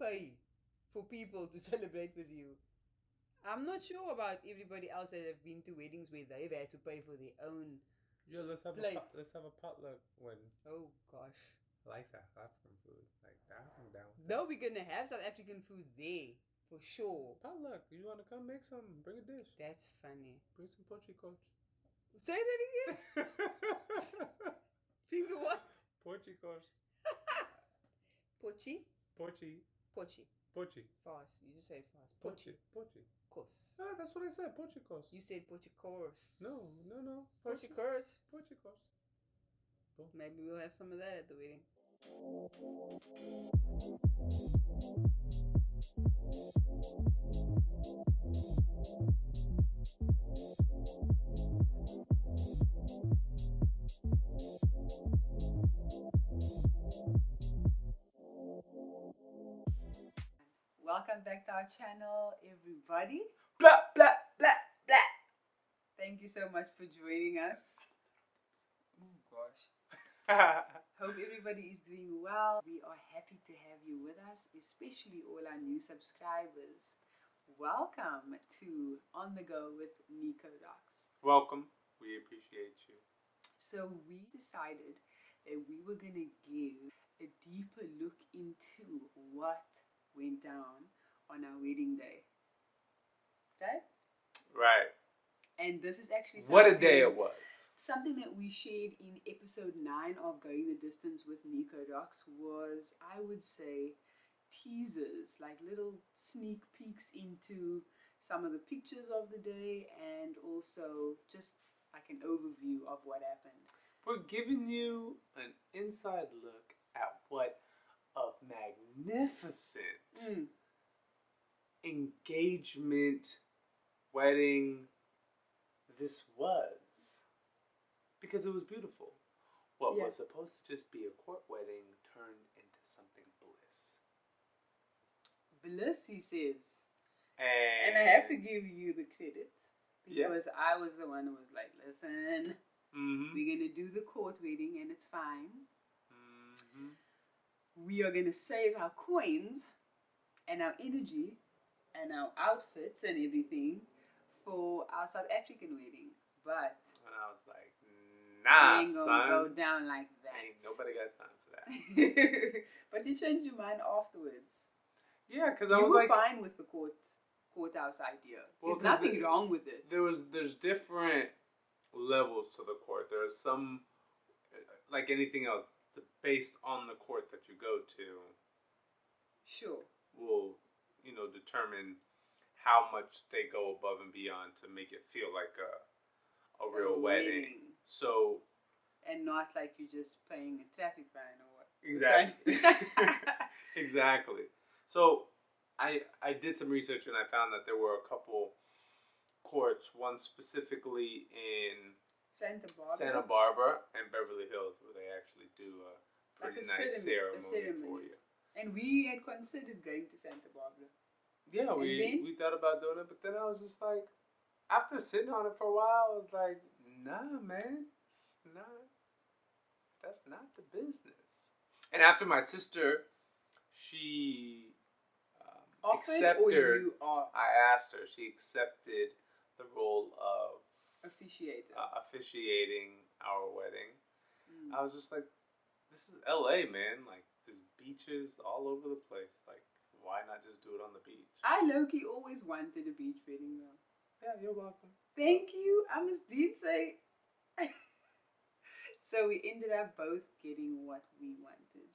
pay for people to celebrate with you. I'm not sure about everybody else that have been to weddings where they've had to pay for their own. Yo, let's have plate. let's have a potluck wedding. Oh gosh. I like South African food. Like that, I'm down. No, we're gonna have South African food there for sure. Potluck. You want to come make some? Bring a dish. That's funny. Bring some porchicos. Say that again. Bring the what? Porchicos. Pochi. Porchi. Pochi. Porchi. Fast. You just say it fast. Porchi. Porchi. Porchicos. Ah, that's what I said. Porchicos. You said porchicos. No. Porchicos. Porchicos. Boom. Maybe we'll have some of that at the wedding. Welcome back to our channel, everybody. Blah, blah, blah, blah. Thank you so much for joining us. Oh gosh. Hope everybody is doing well. We are happy to have you with us, especially all our new subscribers. Welcome to On The Go with NikoRox. Welcome. We appreciate you. So we decided that we were going to give a deeper look into what went down on our wedding day. Okay? Right. And this is actually what a day it was. Something that we shared in episode 9 of Going the Distance with NikoRox was, I would say, teasers, like little sneak peeks into some of the pictures of the day and also just like an overview of what happened. We're giving you an inside look at what a magnificent engagement wedding this was. Because it was beautiful. What was supposed to just be a court wedding turned into something bliss. Bliss, he says. And I have to give you the credit. Because I was the one who was like, listen, we're going to do the court wedding and it's fine. We are going to save our coins and our energy and our outfits and everything for our South African wedding. But and I was like, nah, we ain't gonna go down like that. Ain't nobody got time for that. But you changed your mind afterwards. Yeah, because I was you were like, fine with the courthouse idea. There's nothing wrong with it. There's different levels to the court. There's some, like anything else, based on the court that you go to. Sure. Will, determine how much they go above and beyond to make it feel like a real wedding. So. And not like you're just paying a traffic fine or what. Exactly. Exactly. So I did some research and I found that there were a couple courts, one specifically in Santa Barbara and Beverly Hills, where they actually do a pretty nice ceremony for you. And we had considered going to Santa Barbara. Yeah, we thought about doing it, but then I was just like, after sitting on it for a while, I was like, nah, man, that's not the business. And after my sister, she accepted, I asked her, she accepted the role of officiating our wedding. I was just like, this is LA, man. Like, there's beaches all over the place. Like, why not just do it on the beach? I low-key always wanted a beach wedding, though. Yeah, you're welcome. Thank you. I did say. So we ended up both getting what we wanted.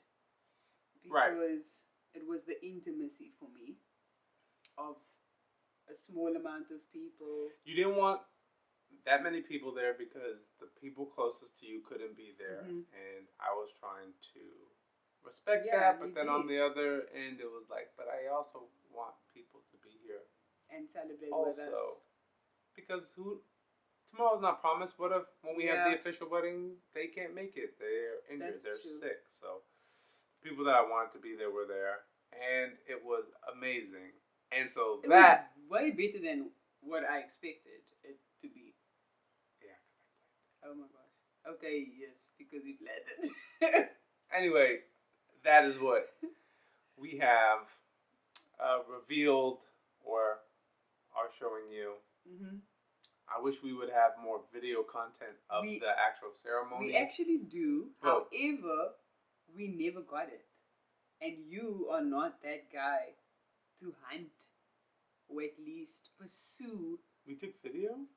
Because it was the intimacy for me of a small amount of people. You didn't want that many people there because the people closest to you couldn't be there. And I was trying to respect that. But then on the other end, it was like, but I also want people to be here. And celebrate with us. Because tomorrow's not promised. What if when we have the official wedding, they can't make it? They're injured. They're sick. So people that I wanted to be there were there. And it was amazing. And so it was way better than what I expected it to be. Yeah. Oh my gosh. Okay, yes, because you planned it. Anyway, that is what we have revealed or are showing you. I wish we would have more video content of the actual ceremony. We actually do. However, we never got it. And you are not that guy to hunt or at least pursue. We took video?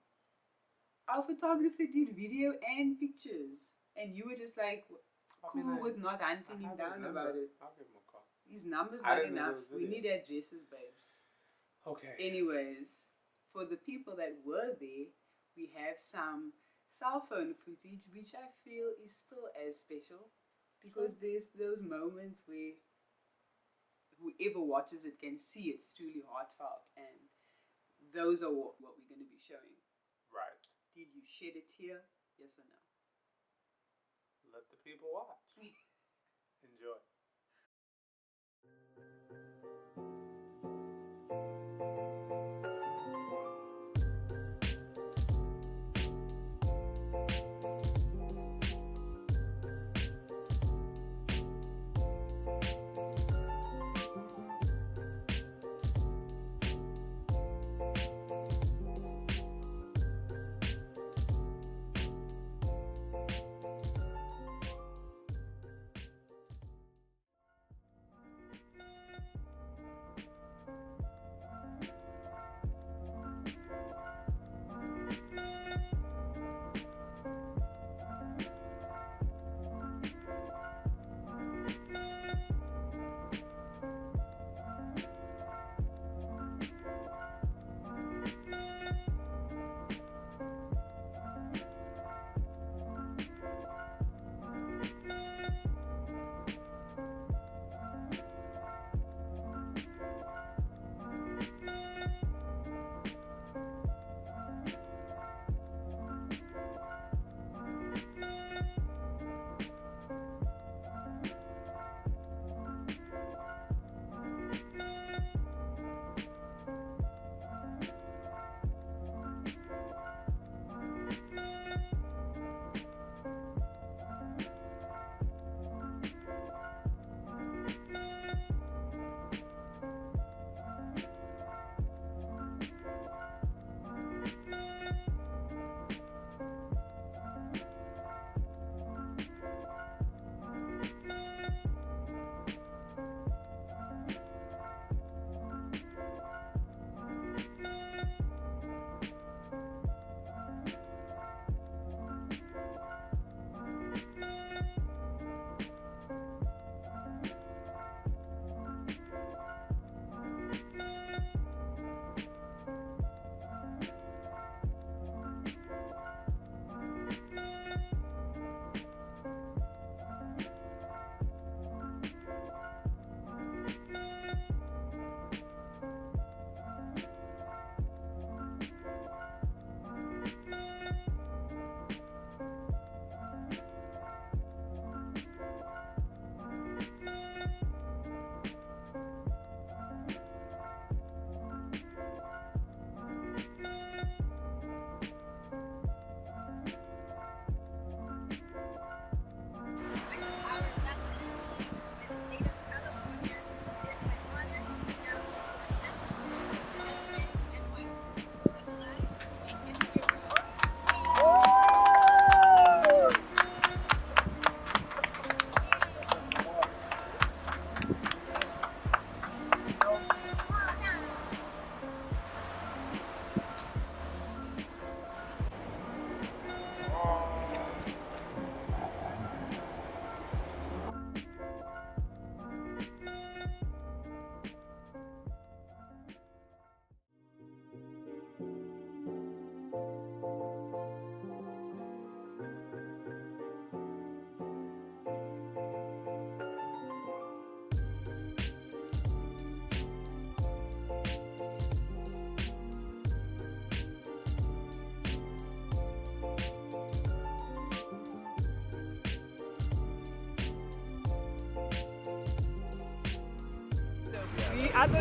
Our photographer did video and pictures. And you were just like cool with not hunting him down about it. I'll give him a call. His number's not enough. We need addresses, babes. Okay. Anyways, for the people that were there, we have some cell phone footage, which I feel is still as special. Because there's those moments where whoever watches it can see it's truly heartfelt. And those are what we're going to be showing. Right. Did you shed a tear? Yes or no? Let the people watch. Enjoy.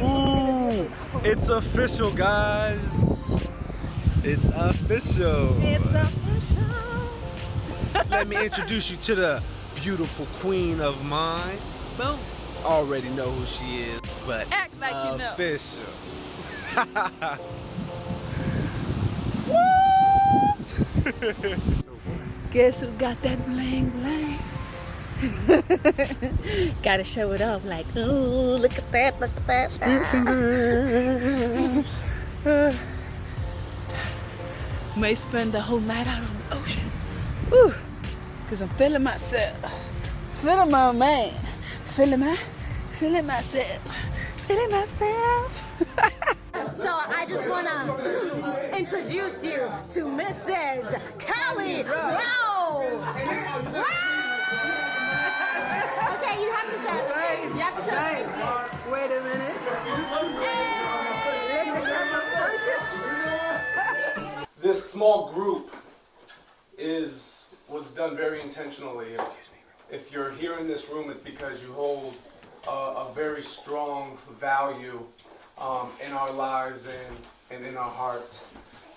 Ooh, it's official, guys. It's official. It's official. Let me introduce you to the beautiful queen of mine. Boom. already know who she is, but Act like you know. official. Guess who got that bling bling? Gotta show it off like, ooh, look at that, look at that. May spend the whole night out on the ocean. Woo, cause I'm feeling myself. Feeling my man. Feeling myself. Feeling myself. So I just want to introduce you to Mrs. Callie. Wow! Okay, you have to show the face. You have to show the face. Wait a minute. Let the camera focus. This small group was done very intentionally. If you're here in this room, it's because you hold a very strong value in our lives and in our hearts.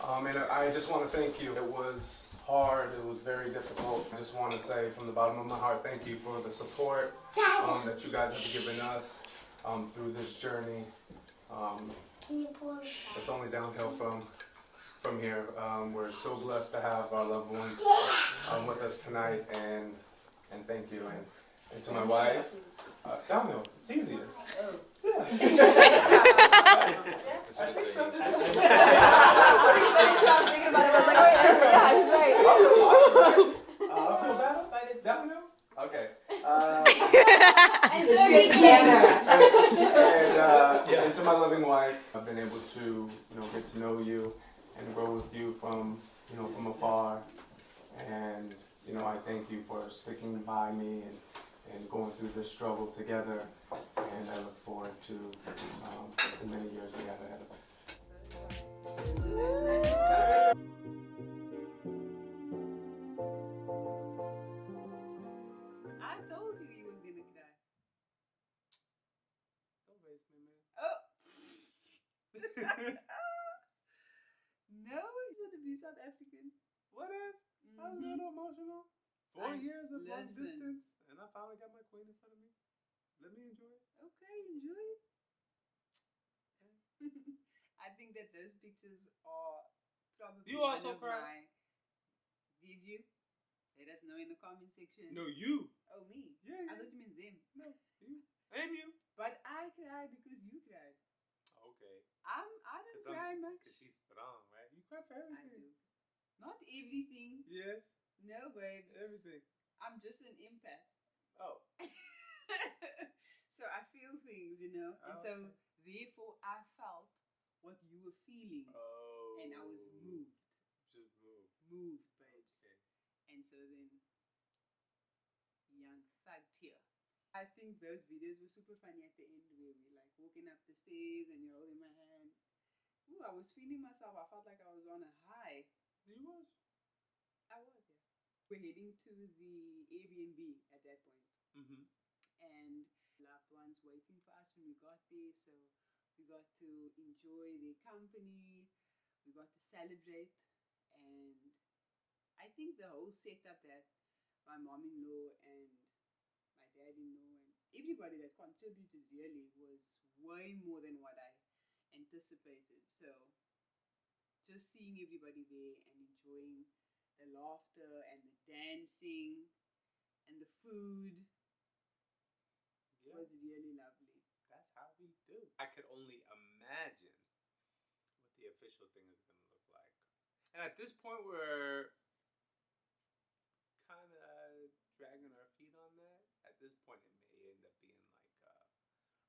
And I just want to thank you. It was hard. It was very difficult. I just want to say from the bottom of my heart, thank you for the support that you guys have given us through this journey. It's only downhill from here. We're so blessed to have our loved ones with us tonight, and thank you. And to my wife, downhill, it's easier. Yeah. I feel better. Downhill? Okay. And to my loving wife, I've been able to, get to know you and grow with you from afar. And, I thank you for sticking by me and going through this struggle together. And I look forward to the many years we have ahead of us. I told you he was gonna cry. Don't waste me, man. Oh. No, he's gonna be South African. What if? I was a little emotional. 4 years of long Listen. distance, and I finally got my queen in front of me. Let me enjoy it. Okay, enjoy it. I think that those pictures are probably You also one of cried. Did you? Let us know in the comment section. No, you. Oh, me? Yeah, I yeah. thought you meant them. No, you. And you. But I cry because you cried. Okay. I don't cry much. Because she's strong, right? You cry for I everything. do. Not everything. Yes. No, babes. Everything. I'm just an empath. Oh. So I feel things, And so, therefore, I felt what you were feeling. Oh. And I was moved. Just moved. Moved, babes. Okay. And so then, young thugged here. I think those videos were super funny at the end where we like walking up the stairs and you're holding my hand. Ooh, I was feeling myself. I felt like I was on a high. You was? I was, yeah. We're heading to the Airbnb at that point. Mm-hmm. And loved ones waiting for us when we got there. So we got to enjoy their company. We got to celebrate. And I think the whole setup that my mom-in-law and my dad-in-law and everybody that contributed really was way more than what I anticipated. So just seeing everybody there and enjoying the laughter and the dancing and the food was really lovely. That's how we do. I could only imagine what the official thing is going to look like. And at this point, we're kind of dragging our feet on that. At this point, it may end up being like a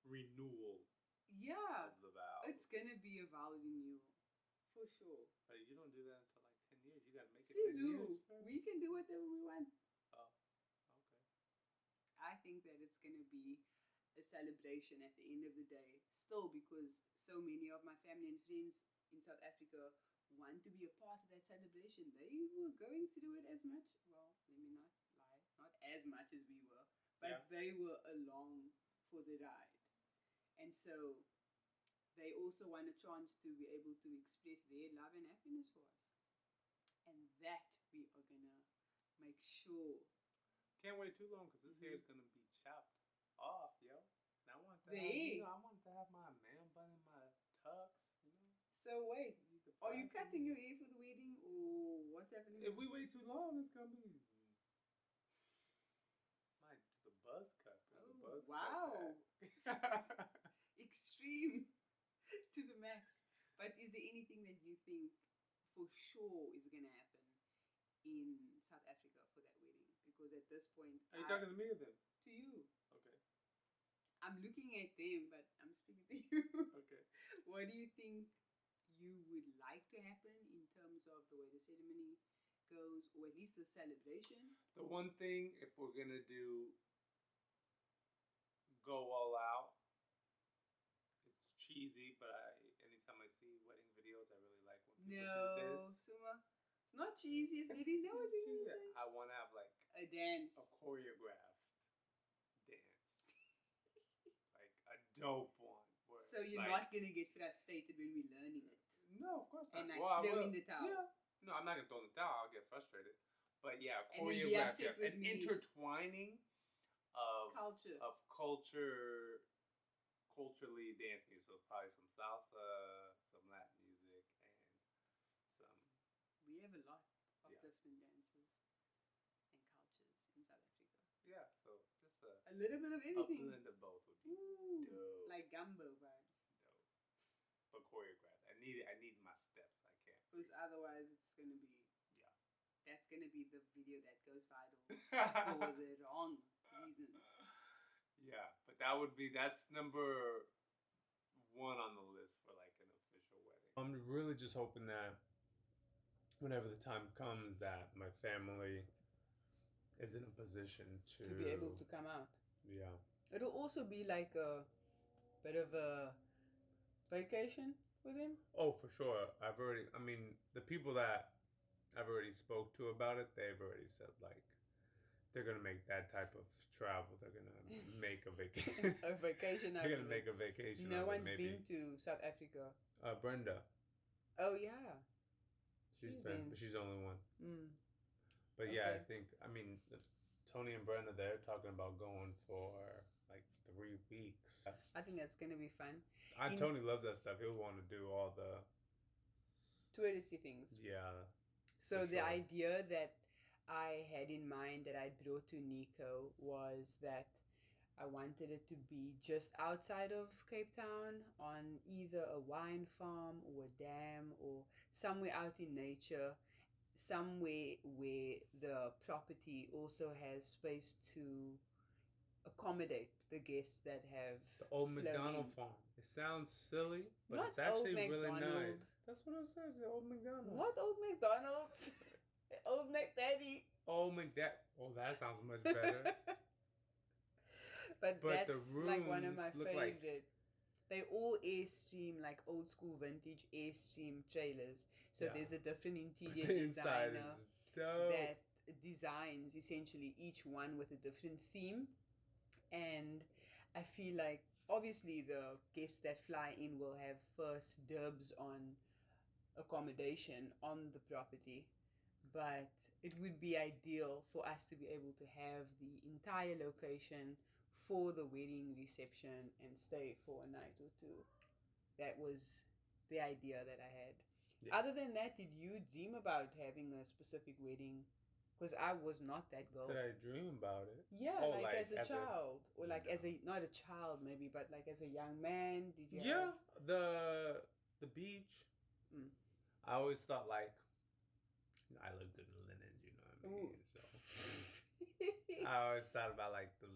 renewal Yeah, of the vows. it's going to be a vow renewal, for sure. But you don't do that until like 10 years. You got to make it 10 years. We can do whatever we want. Oh, okay. I think that it's going to be a celebration at the end of the day. Still, because so many of my family and friends in South Africa want to be a part of that celebration. They were going through it as much. Well, let me not lie. Not as much as we were. But they were along for the ride. And so they also want a chance to be able to express their love and happiness for us. And that we are going to make sure. Can't wait too long because this hair is going to be chopped off, yo. to have, I want to have my man bun and my tux, So wait, are you cutting your hair for the wedding, or what's happening? If we wait too long, it's gonna be the buzz cut. Wow. Extreme to the max. But is there anything that you think for sure is going to happen in South Africa for that wedding? Because at this point... Are you talking to me or them? To you. Okay. I'm looking at them, but I'm speaking to you. Okay. What do you think you would like to happen in terms of the way the ceremony goes, or at least the celebration? The one thing, if we're going to go all out, it's cheesy, but anytime I see wedding videos, I really like when people do this. Suma, it's not cheesy. It's really not what you're gonna say. I want to have like a dance, a choreographed dance, like a dope one. So you're not gonna get frustrated when we're learning it. No, of course not. And like throw in the towel. Yeah. No, I'm not gonna throw in the towel. I'll get frustrated. But yeah, choreographed, an intertwining of culturally dance music. So probably some salsa, some Latin music, and some. We have a lot of different dances and cultures in South Africa. Yeah, so just a little bit of everything. A blend of both would be dope. Like gumbo vibes. Dope. But choreographed. I need my steps. I can't. Because otherwise it's gonna be. Yeah. That's gonna be the video that goes viral for the wrong reasons. Yeah, but that's number one on the list for like an official wedding. I'm really just hoping that whenever the time comes that my family is in a position to be able to come out. Yeah. It'll also be like a bit of a vacation with him. Oh, for sure. The people that I've already spoke to about it, they've already said like they're gonna make that type of travel. They're gonna make a vacation. A vacation. They're gonna make a vacation. No one's been to South Africa. Brenda. Oh yeah. She's been, but she's the only one. Mm. But yeah, Tony and Brenda, they're talking about going for like 3 weeks. I think that's gonna be fun. Tony loves that stuff. He'll want to do all the touristy things. Yeah. So the idea that I had in mind that I brought to Nico was that I wanted it to be just outside of Cape Town on either a wine farm or a dam or somewhere out in nature, somewhere where the property also has space to accommodate the guests that have the old McDonald farm. It sounds silly, but not it's actually really McDonald's. Nice. That's what I said, the old McDonald's. Not old McDonald's. Old McDaddy. Old McDaddy. Oh, that sounds much better. But that's the rooms like one of my favorite. Like... They all Airstream, like old school vintage Airstream trailers. So there's a different interior designer that designs essentially each one with a different theme. And I feel like obviously the guests that fly in will have first dibs on accommodation on the property. But it would be ideal for us to be able to have the entire location for the wedding reception and stay for a night or two. That was the idea that I had. Yeah. Other than that, did you dream about having a specific wedding? Because I was not that girl. Did I dream about it? Yeah, like as a child. Or like as a, not a child maybe, but like as a young man. Did you have... the beach. Mm. I always thought like, I look good in linens, you know what I mean? So I always thought about like the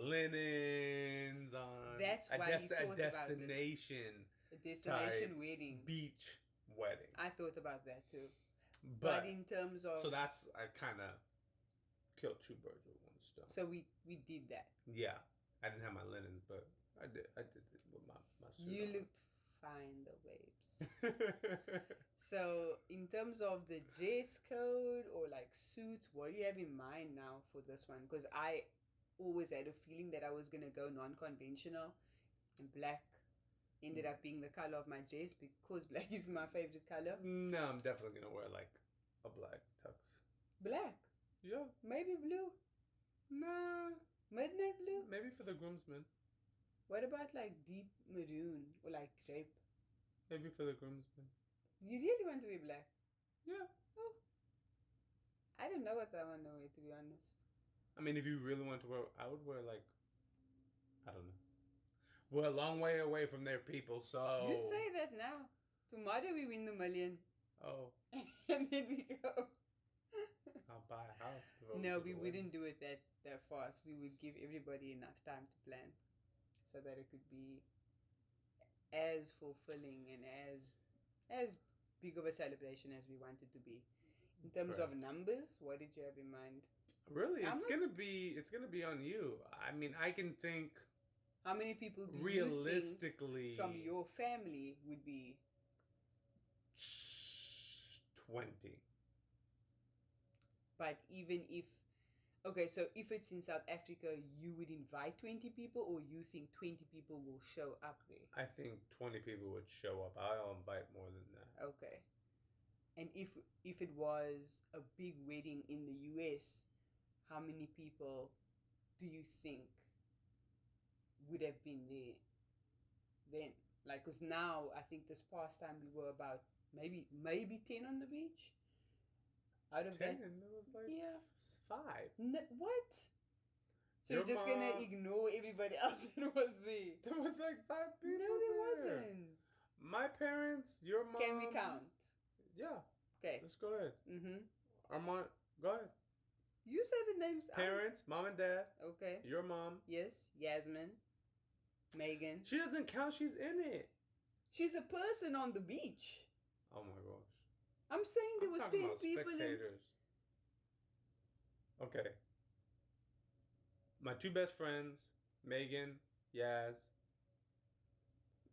linens on. That's why you thought about destination. A destination wedding. Beach wedding. I thought about that too. But in terms of... So that's, I kind of killed 2 birds with 1 stone. So we did that. Yeah. I didn't have my linens, but I did it with my suit. You looked fine though, babes. So in terms of the dress code or like suits, what do you have in mind now for this one? Because I always had a feeling that I was going to go non-conventional, and black ended up being the color of my dress because black is my favorite color. No, I'm definitely going to wear like a black tux. Black? Yeah. Maybe blue? Nah. Midnight blue? Maybe for the groomsmen. What about like deep maroon or like grape? Maybe for the groomsmen. You really want to be black? Yeah. Oh. I don't know what I want to wear, to be honest. I mean, if you really want to wear, I would wear like, I don't know. We're a long way away from their people, so. You say that now. Tomorrow we win the million. Oh. And then we go. I'll buy a house. No, we wouldn't do it that fast. We would give everybody enough time to plan so that it could be as fulfilling and as big of a celebration as we want it to be. In terms of numbers, what did you have in mind? Really, it's gonna be on you. I mean, I can think. How many people do realistically you think from your family would be? 20. But even if, okay, so if it's in South Africa, you would invite 20 people, or you think 20 people will show up there? I think 20 people would show up. I'll invite more than that. Okay. And if it was a big wedding in the US, how many people do you think would have been there then? Like, because now, I think this past time we were about maybe 10 on the beach. Out of 10? that, There was like 5. what? So you're just going to ignore everybody else that was there? There was like 5 people. No, there wasn't. My parents, your mom. Can we count? Yeah. Okay. Let's go ahead. Mm-hmm. Armand, go ahead. You say the names. Parents, mom and dad. Okay. Your mom. Yes. Yasmin. Megan. She doesn't count. She's in it. She's a person on the beach. Oh my gosh. I'm saying there was 10 people. Spectators. Okay. My 2 best friends, Megan, Yaz.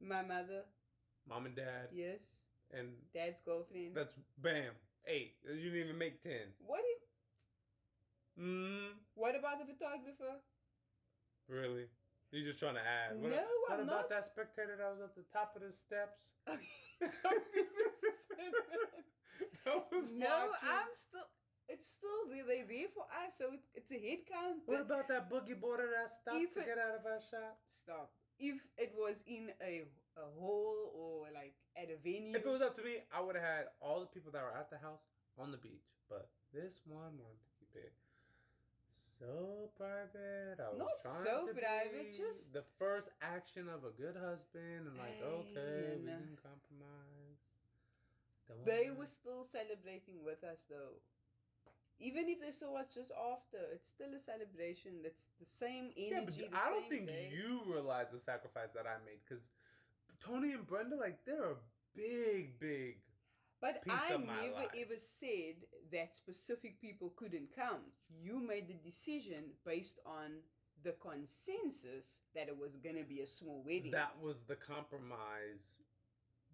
My mother. Mom and dad. Yes. And dad's girlfriend. That's bam. 8. You didn't even make 10. What if? What about the photographer? Really? You're just trying to add. What about not. That spectator that was at the top of the steps? That was no, watching. It's still there. They're there for us, so it's a head count. What about that boogie boarder that stopped to get out of our shot? Stop. If it was in a hall or like at a venue. If it was up to me, I would have had all the people that were at the house on the beach. But this one wanted to keep it so private. I was not trying so to private, be just the first action of a good husband, and like, okay, we can compromise. They were still celebrating with us, though. Even if they saw us just after, it's still a celebration. That's the same energy. Yeah, but I don't think you realize the sacrifice that I made, because Tony and Brenda, like, they're a big. But I never ever said that specific people couldn't come. You made the decision based on the consensus that it was going to be a small wedding. That was the compromise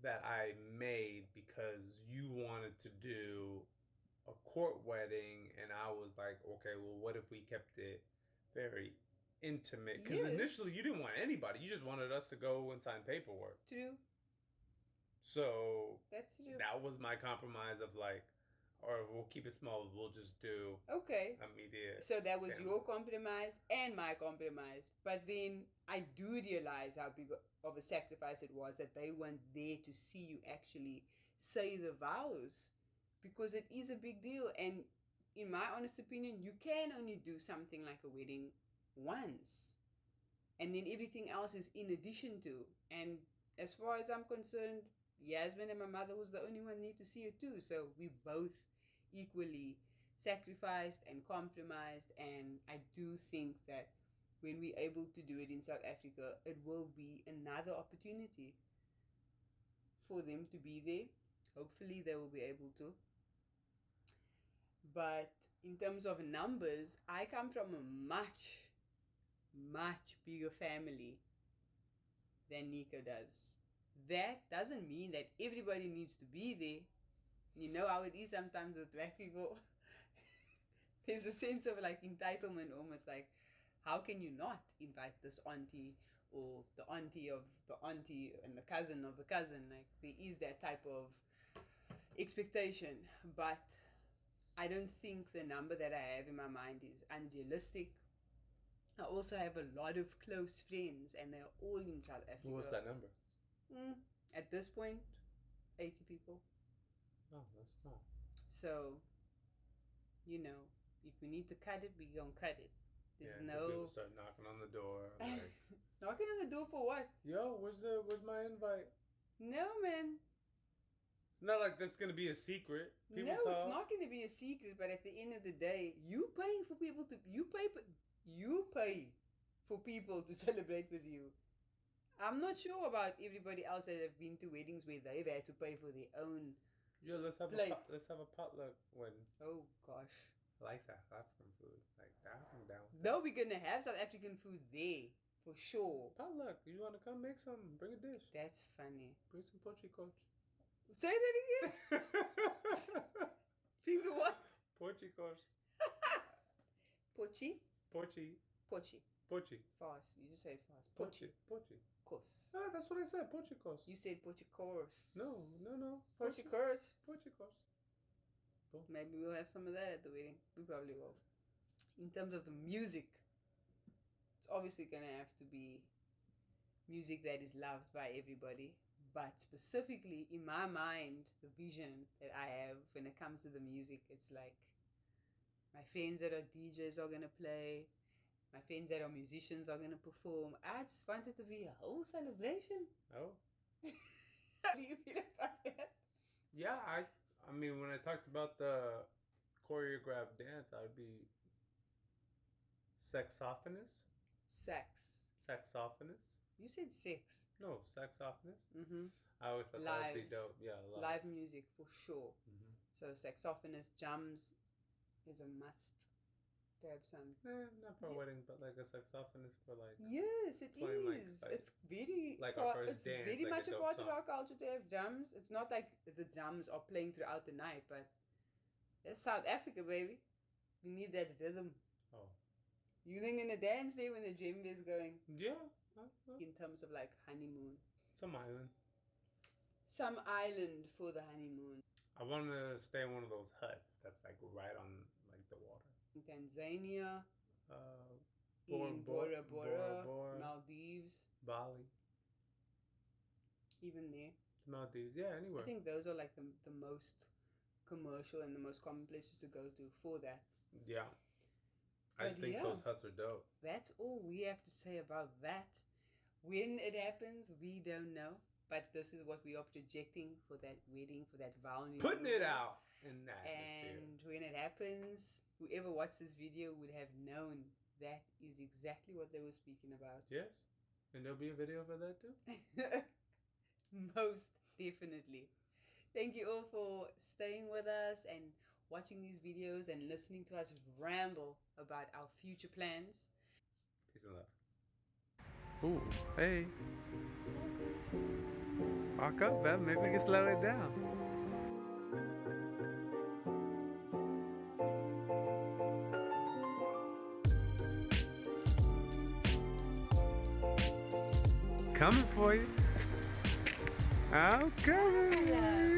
that I made because you wanted to do a court wedding, and I was like, okay, well, what if we kept it very intimate? Because initially you didn't want anybody. You just wanted us to go and sign paperwork. True. So that's true. That was my compromise of like, or if we'll keep it small, we'll just do immediate. So that was your compromise and my compromise. But then I do realize how big of a sacrifice it was that they weren't there to see you actually say the vows, because it is a big deal. And in my honest opinion, you can only do something like a wedding once, and then everything else is in addition to. And as far as I'm concerned, Yasmin and my mother was the only one there to see it too. So we both equally sacrificed and compromised. And I do think that when we're able to do it in South Africa, it will be another opportunity for them to be there. Hopefully they will be able to. But in terms of numbers, I come from a much bigger family than Niko does. That doesn't mean that everybody needs to be there. You know how it is sometimes with black people. There's a sense of like entitlement, almost like, how can you not invite this auntie or the auntie of the auntie and the cousin of the cousin? Like, there is that type of expectation. But I don't think the number that I have in my mind is unrealistic. I also have a lot of close friends, and they're all in South Africa. What's that number? At this point, 80 people. Oh, that's small. So, you know, if we need to cut it, we're going to cut it. There's People start knocking on the door. Like, knocking on the door for what? yo, where's my invite? No, man. It's not like this is going to be a secret. People No, talk. it's not going to be a secret, but at the end of the day, you pay for people to... You pay for people to celebrate with you. I'm not sure about everybody else that have been to weddings where they've had to pay for their own Yo, let's have plate. let's have a potluck when. Oh gosh. I like South African food. Like that, I'm down. No, we're gonna have South African food there for sure. Potluck. You want to come make some? Bring a dish. That's funny. Bring some pochicos. Say that again. Bring the what? Pochicos. Pochi. Pochi. Pochi. Pochi. Fast. You just say it fast. Pochi. Pochi. Course. Ah, that's what I said. Pochicos. You said pochicos. No. Pochicos. Pochicos. Maybe we'll have some of that at the wedding. We probably will. In terms of the music, it's obviously going to have to be music that is loved by everybody. But specifically, in my mind, the vision that I have when it comes to the music, it's like my friends that are DJs are going to play. My friends that are musicians are going to perform. I just want it to be a whole celebration. Oh. How do you feel about that? Yeah, I mean, when I talked about the choreographed dance, I would be saxophonist. Saxophonist. You said sex. No, saxophonist. Mm-hmm. I always thought that would be dope. Yeah, live music for sure. Mm-hmm. So saxophonist, drums is a must to have some. Not for a wedding, but like a saxophonist for like. Yes, it is. Like, it's very like our first it's dance, very like much a a dope part song. of our culture to have drums. It's not like the drums are playing throughout the night, but that's South Africa, baby. We need that rhythm. Oh. You think in the dance there when the djembe is going? Yeah. In terms of like honeymoon. Some island. Some island for the honeymoon. I want to stay in one of those huts that's like right on like the water. In Tanzania. In Bora Bora, Maldives. Bali. Even there. Maldives, yeah, anywhere. I think those are like the most commercial and the most common places to go to for that. Yeah. I just think those huts are dope. That's all we have to say about that. When it happens, we don't know. But this is what we are projecting for that wedding, for that vow. Putting it out in that atmosphere. And when it happens, whoever watched this video would have known that is exactly what they were speaking about. Yes. And there'll be a video for that too? Most definitely. Thank you all for staying with us and watching these videos and listening to us ramble about our future plans. Peace and love. Ooh, hey. Walk up, Beth. Maybe we can slow it down. Coming for you. I'm coming.